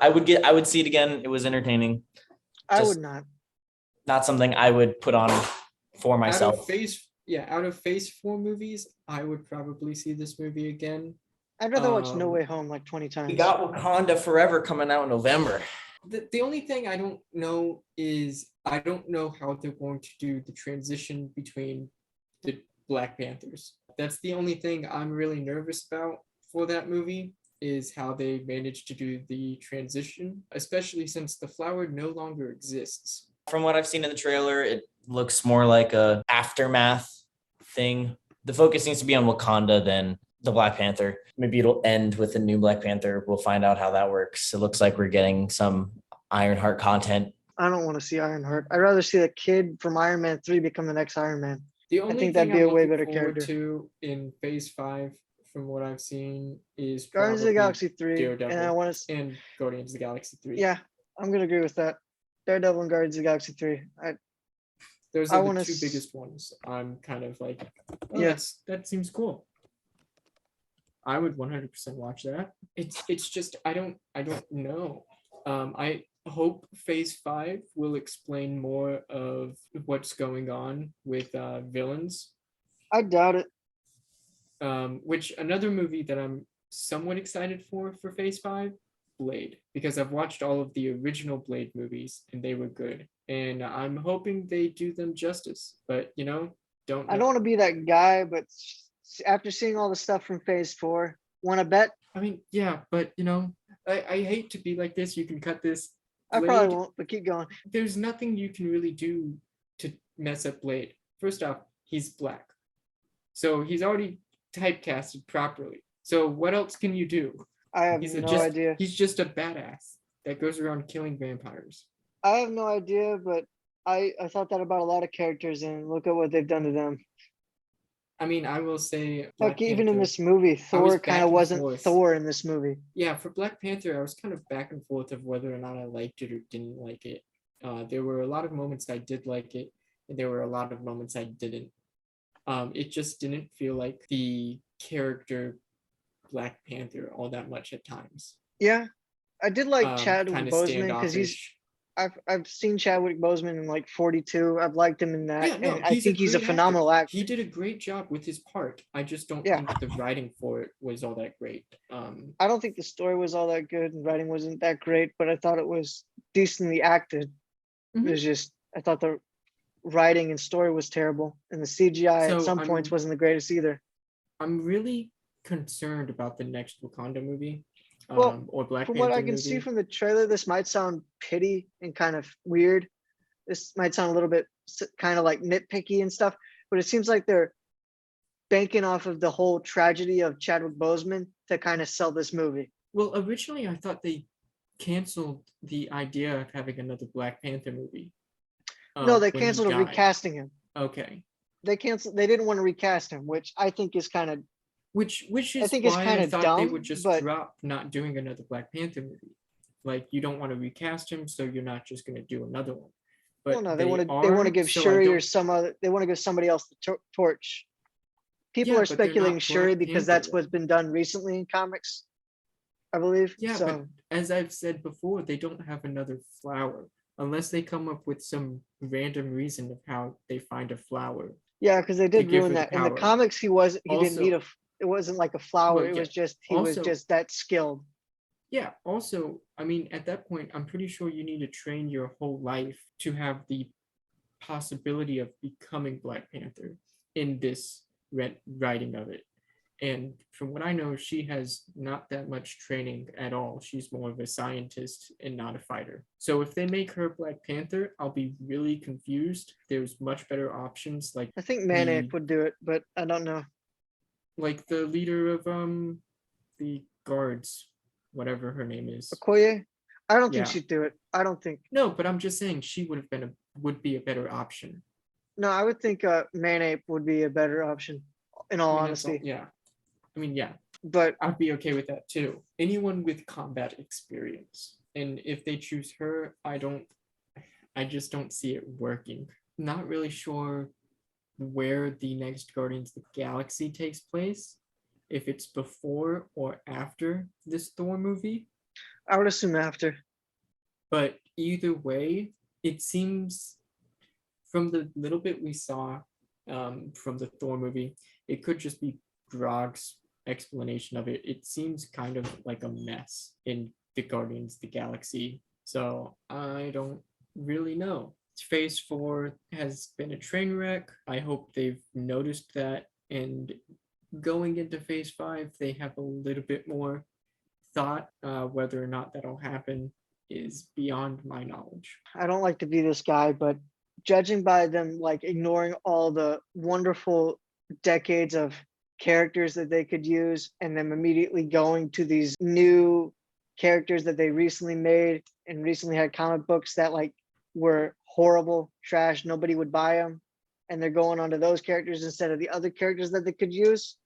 I would see it again. It was entertaining. I Just would not. not something I would put on for Out myself. of Phase 4 movies, I would probably see this movie again. I'd rather watch No Um, Way Home like 20 We times. got Wakanda Forever coming out in November. The only thing I don't know is I don't know how they're going to do the transition between the Black Panthers. That's the only thing I'm really nervous about for that movie, is how they managed to do the transition, especially since the flower no longer exists. From what I've seen in the trailer, it looks more like a aftermath thing. The focus needs to be on Wakanda than the Black Panther. Maybe it'll end with a new Black Panther. We'll find out how that works. It looks like we're getting some Ironheart content. I don't want to see Ironheart. I'd rather see the kid from Iron Man 3 become the next Iron Man. The only think thing that'd be I'm a way looking better forward character. to in Phase 5, from what I've seen, is Guardians of the probably Galaxy 3. Daredevil And I want to. and Guardians of the Galaxy 3. Yeah, I'm going to agree with that. Daredevil and Guardians of the Galaxy 3. Those I are the wanna two biggest ones. I'm kind of like, oh, Yeah. that seems cool. I would 100% watch that. It's just I don't know. I hope Phase 5 will explain more of what's going on with villains. I doubt it. Which another movie that I'm somewhat excited for Phase 5, Blade, because I've watched all of the original Blade movies and they were good, and I'm hoping they do them justice. But I don't want to be that guy, but after seeing all the stuff from Phase 4, want to bet? I mean, yeah, but I hate to be like this. You can cut this. I probably Blade, won't, but keep going. there's nothing you can really do to mess up Blade. First off, he's black, so he's already typecasted properly. So what else can you do? I have no idea. He's just a badass that goes around killing vampires. I have no idea, but I thought that about a lot of characters, and look at what they've done to them. I mean, I will say, Like even in Panther- this movie, Thor back kind of and wasn't forth. Thor in this movie. Yeah, for Black Panther, I was kind of back and forth of whether or not I liked it or didn't like it. There were a lot of moments I did like it, and there were a lot of moments I didn't. It just didn't feel like the character Black Panther all that much at times. Yeah, I did like Chadwick Kinda Boseman because I've seen Chadwick Boseman in like 42. I've liked him in that, Yeah, no, and I think he's a great phenomenal actor. He did a great job with his part. I just don't Yeah. think the writing for it was all that great. I don't think the story was all that good and writing wasn't that great, but I thought it was decently acted. Mhm. It was just I thought the writing and story was terrible, and the CGI So at some points wasn't the greatest either. I'm really concerned about the next Wakanda movie, Well, or Black From Panther what I can movie. see from the trailer, this might sound petty and kind of weird. This might sound a little bit kind of like nitpicky and stuff, but it seems like they're banking off of the whole tragedy of Chadwick Boseman to kind of sell this movie. Well, originally I thought they canceled the idea of having another Black Panther movie. No, they when he canceled died. recasting him. Okay. They didn't want to recast him, which I think is kind of Which is think it's why I kinda thought they dumb, would just but- drop not doing another Black Panther movie. Like, you don't want to recast him, so you're not just going to do another one. But well, no, they want to give so I Shuri or don't- some other. They want to give somebody else the torch. People Yeah, are but they're speculating not Shuri Black because Panther that's yet. what's been done recently in comics, I believe. Yeah, so but as I've said before, they don't have another flower unless they come up with some random reason of how they find a flower. yeah, because they did give ruin her the that in the power. comics. He didn't need Also- it wasn't like a flower. Well, It yeah. was just he was Also- just that skilled. Yeah, also, I mean, at that point, I'm pretty sure you need to train your whole life to have the possibility of becoming Black Panther in this writing of it. And from what I know, she has not that much training at all. She's more of a scientist and not a fighter. So if they make her Black Panther, I'll be really confused. There's much better options, like I think Mane the- would do it, but I don't know. the leader of the guards, whatever her name is. Okoye, I don't think Yeah. she'd do it. I don't think. No, but I'm just saying she would be a better option. No, I would think Mane would be a better option. In all I mean, that's all- honesty, yeah. I mean, yeah, but I'd be okay with that too. Anyone with combat experience. And if they choose her, I just don't see it working. Not really sure where the next Guardians of the Galaxy takes place. If it's before or after this Thor movie. I would assume after. But either way, it seems from the little bit we saw from the Thor movie, it could just be Grog's explanation of it. It seems kind of like a mess in the Guardians of the Galaxy. So I don't really know. Phase 4 has been a train wreck. I hope they've noticed that. And going into phase 5, they have a little bit more thought. Whether or not that'll happen is beyond my knowledge. I don't like to be this guy, but judging by them like ignoring all the wonderful decades of characters that they could use and then immediately going to these new characters that they recently made and recently had comic books that like were horrible, trash, nobody would buy them, and they're going on to those characters instead of the other characters that they could use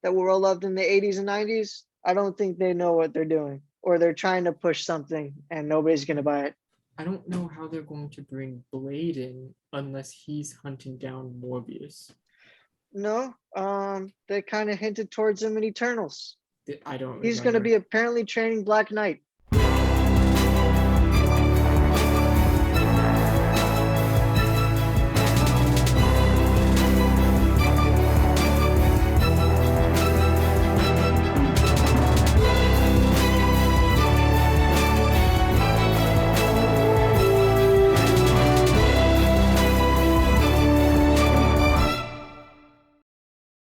that were well loved in the 80s and 90s. I don't think they know what they're doing, or they're trying to push something and nobody's going to buy it. I don't know how they're going to bring Blade in unless he's hunting down Morbius. No, they kind of hinted towards him in Eternals. I don't. He's going to be apparently training Black Knight.